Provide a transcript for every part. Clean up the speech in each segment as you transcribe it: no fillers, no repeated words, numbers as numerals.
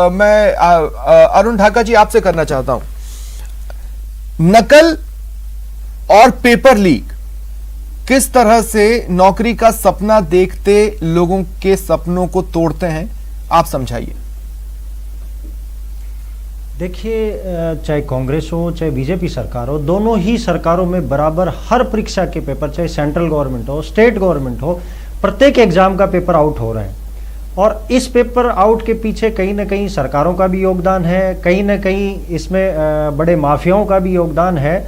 मैं अरुण ढाका जी आपसे करना चाहता हूं, नकल और पेपर लीक किस तरह से नौकरी का सपना देखते लोगों के सपनों को तोड़ते हैं, आप समझाइए। देखिए, चाहे कांग्रेस हो चाहे बीजेपी सरकार हो, दोनों ही सरकारों में बराबर हर परीक्षा के पेपर, चाहे सेंट्रल गवर्नमेंट हो स्टेट गवर्नमेंट हो, प्रत्येक एग्जाम का पेपर आउट हो रहे हैं। और इस पेपर आउट के पीछे कहीं ना कहीं सरकारों का भी योगदान है, कहीं ना कहीं इसमें बड़े माफियाओं का भी योगदान है।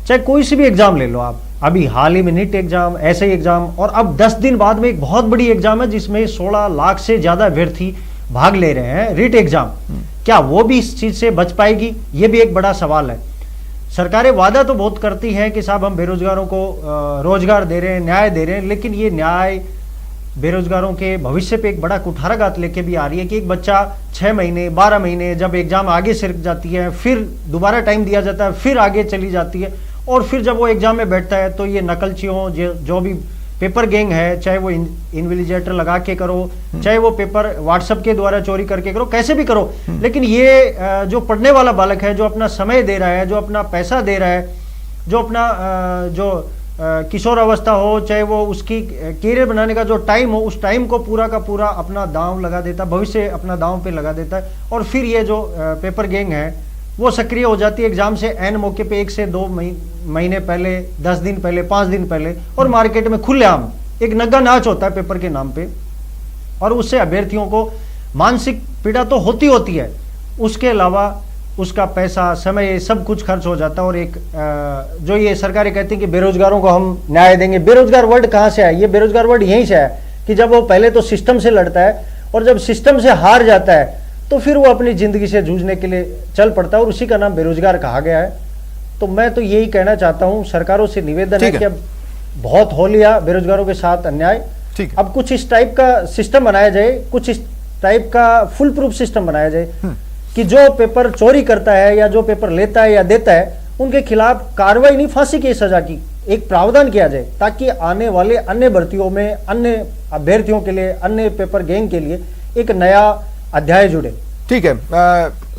चाहे कोई सी भी एग्जाम ले लो आप, अभी हाल ही में नीट एग्जाम, ऐसे ही एग्जाम, और अब 10 दिन बाद में एक बहुत बड़ी एग्जाम है जिसमें 16 लाख से ज्यादा अभ्यर्थी भाग ले रहे हैं, रीट एग्जाम। क्या वो भी इस चीज से बच पाएगी? ये भी एक बड़ा सवाल है। सरकारें वादा तो बहुत करती हैं कि साहब हम बेरोजगारों को रोजगार दे रहे हैं, न्याय दे रहे हैं, लेकिन ये न्याय बेरोजगारों के भविष्य पे एक बड़ा कुठाराघात लेके भी आ रही है कि एक बच्चा 6 महीने 12 महीने जब एग्जाम आगे सरक जाती है, फिर दोबारा टाइम दिया जाता है, फिर आगे चली जाती है, और फिर जब वो एग्जाम में बैठता है तो ये नकलचियों जो भी पेपर गैंग है, चाहे वो इन्विजिलेटर लगा के करो, चाहे वो पेपर व्हाट्सएप के द्वारा चोरी करके करो, कैसे भी करो, लेकिन ये जो पढ़ने वाला बालक है, जो अपना समय दे रहा है, जो अपना पैसा दे रहा है, जो अपना किशोर अवस्था हो, चाहे वो उसकी कैरियर बनाने का जो टाइम हो, उस टाइम को पूरा का पूरा अपना दांव लगा देता है, भविष्य अपना दांव पे लगा देता है, और फिर ये जो पेपर गैंग है वो सक्रिय हो जाती है एग्जाम से एन मौके पे 1 से 2 महीने पहले, 10 दिन पहले, 5 दिन पहले, और मार्केट में खुलेआम एक नग्गा नाच होता है पेपर के नाम पे, और उससे अभ्यर्थियों को मानसिक पीड़ा तो होती है, उसके अलावा उसका पैसा, समय, सब कुछ खर्च हो जाता है। और एक जो ये सरकारें कहती हैं कि बेरोजगारों को हम न्याय देंगे, बेरोजगार वर्ड कहाँ से आया? ये बेरोजगार वर्ड यहीं से आया कि जब वो पहले तो सिस्टम से लड़ता है, और जब सिस्टम से हार जाता है तो फिर वो अपनी जिंदगी से जूझने के लिए चल पड़ता है, और उसी का नाम बेरोजगार कहा गया है। तो मैं तो यही कहना चाहता हूँ, सरकारों से निवेदन है कि अब बहुत हो लिया बेरोजगारों के साथ अन्याय, अब कुछ इस टाइप का सिस्टम बनाया जाए, कुछ इस टाइप का फुल प्रूफ सिस्टम बनाया जाए कि जो पेपर चोरी करता है या जो पेपर लेता है या देता है, उनके खिलाफ कार्रवाई नहीं, फांसी की सजा की एक प्रावधान किया जाए, ताकि आने वाले अन्य भर्तियों में, अन्य अभ्यर्थियों के लिए, अन्य पेपर गैंग के लिए एक नया अध्याय जुड़े। ठीक है,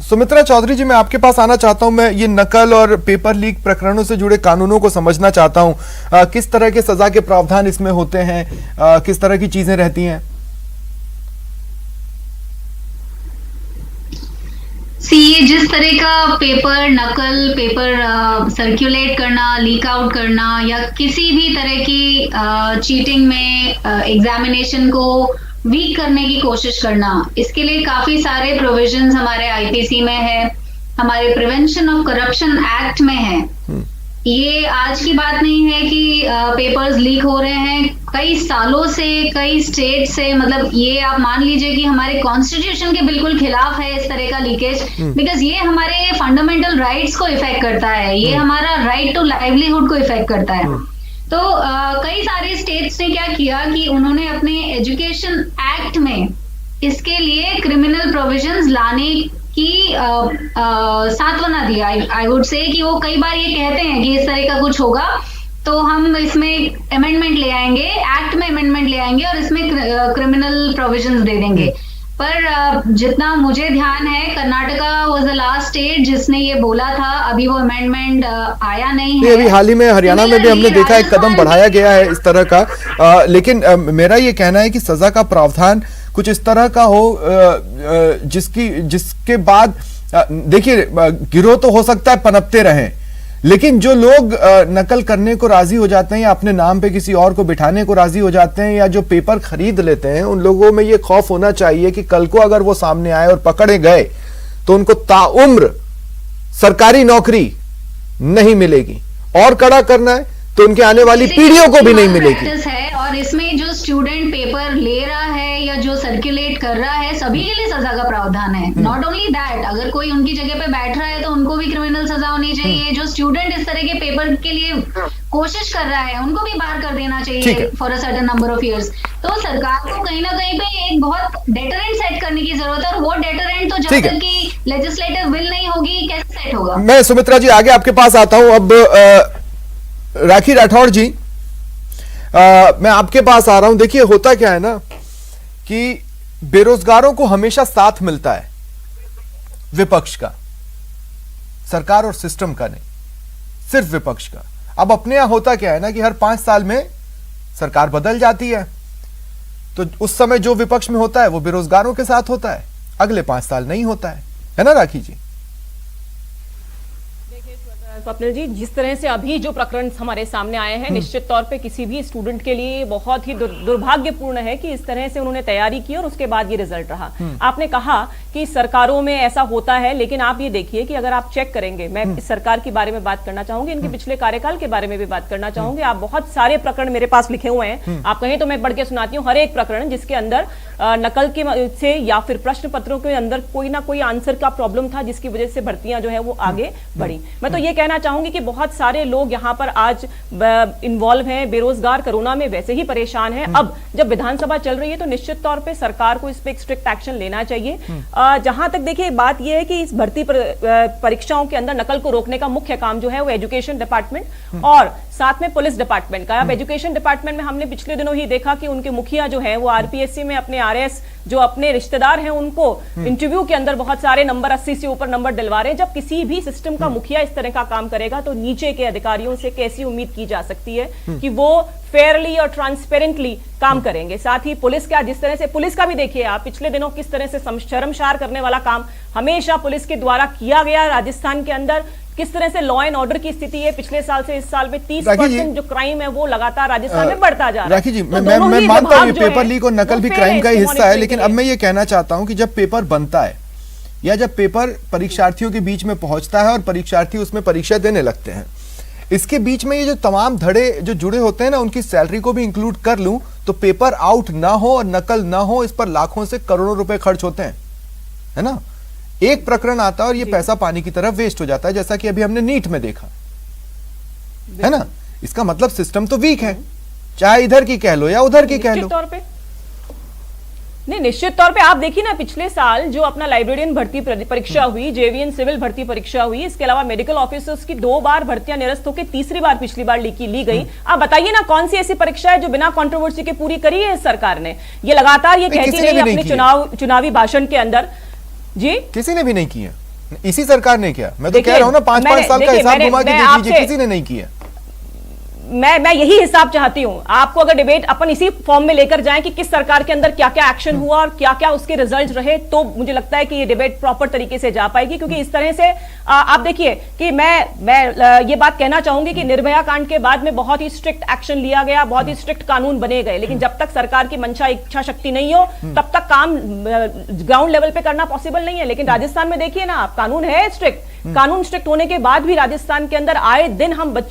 सुमित्रा चौधरी जी, मैं आपके पास आना चाहता हूं। मैं ये नकल और पेपर लीक प्रकरणों से जुड़े कानूनों को समझना चाहता हूं। किस तरह के सजा के प्रावधान इसमें होते हैं, किस तरह की चीजें रहती हैं? ये जिस तरह का पेपर नकल, पेपर सर्कुलेट करना, लीक आउट करना, या किसी भी तरह की चीटिंग में एग्जामिनेशन को वीक करने की कोशिश करना, इसके लिए काफी सारे प्रोविजंस हमारे आईपीसी में है, हमारे प्रिवेंशन ऑफ करप्शन एक्ट में है। ये आज की बात नहीं है कि पेपर्स लीक हो रहे हैं, कई सालों से, कई स्टेट से, मतलब ये आप मान लीजिए कि हमारे कॉन्स्टिट्यूशन के बिल्कुल खिलाफ है इस तरह का लीकेज, बिकॉज ये हमारे फंडामेंटल राइट्स को इफेक्ट करता है, ये हमारा राइट टू लाइवलीहुड को इफेक्ट करता है। तो कई सारे स्टेट्स ने क्या किया कि उन्होंने अपने एजुकेशन एक्ट में इसके लिए क्रिमिनल प्रोविजंस लाने की सांत्वना दिया। आई वुड से कि वो कई बार ये कहते हैं कि इस तरह का कुछ होगा तो हम इसमें अमेंडमेंट ले आएंगे, एक्ट में अमेंडमेंट ले आएंगे और इसमें क्रिमिनल प्रोविजंस दे देंगे। पर जितना मुझे ध्यान है, Karnataka was the last state जिसने ये बोला था, अभी वो अमेंडमेंट आया नहीं है। अभी हाल ही में हरियाणा में भी हमने देखा एक कदम बढ़ाया गया है इस तरह का, लेकिन मेरा ये कहना है कि सजा का प्रावधान कुछ इस तरह का हो जिसके बाद देखिए गिरोह तो हो सकता है पनपते रहें, लेकिन जो लोग नकल करने को राजी हो जाते हैं या अपने नाम पे किसी और को बिठाने को राजी हो जाते हैं या जो पेपर खरीद लेते हैं, उन लोगों में ये खौफ होना चाहिए कि कल को अगर वो सामने आए और पकड़े गए तो उनको ताउम्र सरकारी नौकरी नहीं मिलेगी, और कड़ा करना है तो उनके आने वाली पीढ़ियों को भी नहीं मिलेगी। और इसमें जो स्टूडेंट पेपर ले रहा है या जो सर्कुलेट कर रहा है, सभी के लिए सजा का प्रावधान है। नॉट ओनली दैट, अगर कोई उनकी जगह पे बैठ रहा है तो उनको भी क्रिमिनल सजा होनी चाहिए। जो स्टूडेंट इस तरह के पेपर के लिए कोशिश कर रहा है उनको भी बाहर कर देना चाहिए for a certain number of years. तो सरकार को कहीं ना कहीं पे एक बहुत डेटरेंट सेट करने की जरूरत है, और वो डेटरेंट तो जब तक की लेजिस्लेटिव विल नहीं होगी कैसे सेट होगा। मैं सुमित्रा जी आगे आपके पास आता हूं। अब राखी राठौड़ जी, मैं आपके पास आ रहा हूं। देखिए होता क्या है ना कि बेरोजगारों को हमेशा साथ मिलता है, विपक्ष का, सरकार और सिस्टम का नहीं, सिर्फ विपक्ष का। अब अपने यहां होता क्या है ना कि हर 5 साल में सरकार बदल जाती है, तो उस समय जो विपक्ष में होता है वो बेरोजगारों के साथ होता है, अगले 5 साल नहीं होता है ना राखी जी? स्वप्निल जी, जिस तरह से अभी जो प्रकरण हमारे सामने आए हैं, निश्चित तौर पे किसी भी स्टूडेंट के लिए बहुत ही दुर्भाग्यपूर्ण है कि इस तरह से उन्होंने तैयारी की और उसके बाद ये रिजल्ट रहा। आपने कहा कि सरकारों में ऐसा होता है, लेकिन आप ये देखिए कि अगर आप चेक करेंगे, मैं इस सरकार के बारे में बात करना चाहूंगी, इनके पिछले कार्यकाल के बारे में भी बात करना चाहूंगी। आप बहुत सारे प्रकरण मेरे पास लिखे हुए हैं, आप कहें तो मैं पढ़ के सुनाती हूँ। हर एक प्रकरण जिसके अंदर नकल के से या फिर प्रश्न पत्रों के अंदर कोई ना कोई आंसर का प्रॉब्लम था, जिसकी वजह से भर्तियां जो है वो आगे बढ़ी। मैं तो ये कहना चाहूंगी कि बहुत सारे लोग यहाँ पर आज इन्वॉल्व हैं, बेरोजगार, कोरोना में वैसे ही परेशान हैं। अब जब विधानसभा चल रही है तो निश्चित तौर पे सरकार को इस पे एक स्ट्रिक्ट एक्शन लेना चाहिए। जहां तक देखिए बात यह है कि इस भर्ती परीक्षाओं के अंदर नकल को रोकने का मुख्य काम जो है वो एजुकेशन डिपार्टमेंट और साथ में पुलिस डिपार्टमेंट का। अब एजुकेशन डिपार्टमेंट में हमने पिछले दिनों ही देखा कि उनके मुखिया जो है वो आरपीएससी में अपने आरएस जो अपने रिश्तेदार हैं उनको इंटरव्यू के अंदर बहुत सारे नंबर 80 से ऊपर नंबर दिलवा रहे हैं। जब किसी भी सिस्टम का मुखिया इस तरह का काम करेगा तो नीचे के अधिकारियों से कैसी उम्मीद की जा सकती है कि वो फेयरली और ट्रांसपेरेंटली काम करेंगे। साथ ही पुलिस का, जिस तरह से पुलिस का भी देखिए आप पिछले दिनों किस तरह से शर्मसार करने वाला काम हमेशा पुलिस के द्वारा किया गया राजस्थान के अंदर। किस तरह से लॉ एंड ऑर्डर की स्थिति है, पिछले साल से इस साल में 30% जो क्राइम है वो लगातार राजस्थान में बढ़ता जा रहा है। राखी जी, मैं मानता हूं ये पेपर लीक और नकल भी क्राइम का ही हिस्सा है, लेकिन अब मैं ये कहना चाहता हूं कि जब पेपर बनता है या जब पेपर परीक्षार्थियों के बीच में पहुंचता है और परीक्षार्थी उसमें परीक्षा देने लगते हैं, इसके बीच में ये जो तमाम धड़े जो जुड़े होते हैं ना, उनकी सैलरी को भी इंक्लूड कर लूं तो पेपर आउट ना हो और नकल ना हो, इस पर लाखों से करोड़ों रुपए खर्च होते हैं, है ना? एक प्रकरण आता है और ये पैसा पानी की तरफ वेस्ट हो जाता है, जैसा कि अभी हमने नीट में देखा, है ना? इसका मतलब सिस्टम तो वीक है, चाहे इधर की कह लो या उधर की कह लो। तौर पे नहीं, निश्चित तौर पे आप देखिए ना, पिछले साल जो अपना लाइब्रेरियन भर्ती परीक्षा हुई, जेवीएन सिविल भर्ती परीक्षा हुई, इसके अलावा मेडिकल ऑफिसर्स की 2 बार भर्तियां निरस्त होकर तीसरी बार पिछली बार ली गई। आप बताइए ना कौन सी ऐसी परीक्षा है जो बिना कंट्रोवर्सी के पूरी करी है इस सरकार ने? ये लगातार ये कहती रही अपने चुनावी भाषण के अंदर। जी, किसी ने भी नहीं किया, इसी सरकार ने किया। मैं तो कह रहा हूं ना, 5-5 साल का हिसाब घुमा के देख लीजिए, किसी ने नहीं किया। मैं यही हिसाब चाहती हूं। आपको अगर डिबेट अपन इसी फॉर्म में लेकर जाएं कि किस सरकार के अंदर क्या क्या एक्शन हुआ और क्या क्या उसके रिजल्ट रहे, तो मुझे लगता है कि ये डिबेट प्रॉपर तरीके से जा पाएगी। क्योंकि इस तरह से आप देखिए कि मैं ये बात कहना चाहूंगी कि निर्भया कांड के बाद में बहुत ही स्ट्रिक्ट एक्शन लिया गया, बहुत ही स्ट्रिक्ट कानून बने गए, लेकिन जब तक सरकार की मंशा इच्छा शक्ति नहीं हो तब तक काम ग्राउंड लेवल पे करना पॉसिबल नहीं है। लेकिन राजस्थान में देखिए ना आप, कानून है स्ट्रिक्ट, कानून स्ट्रिक्ट होने के बाद भी राजस्थान के अंदर आए दिन हम बच्चों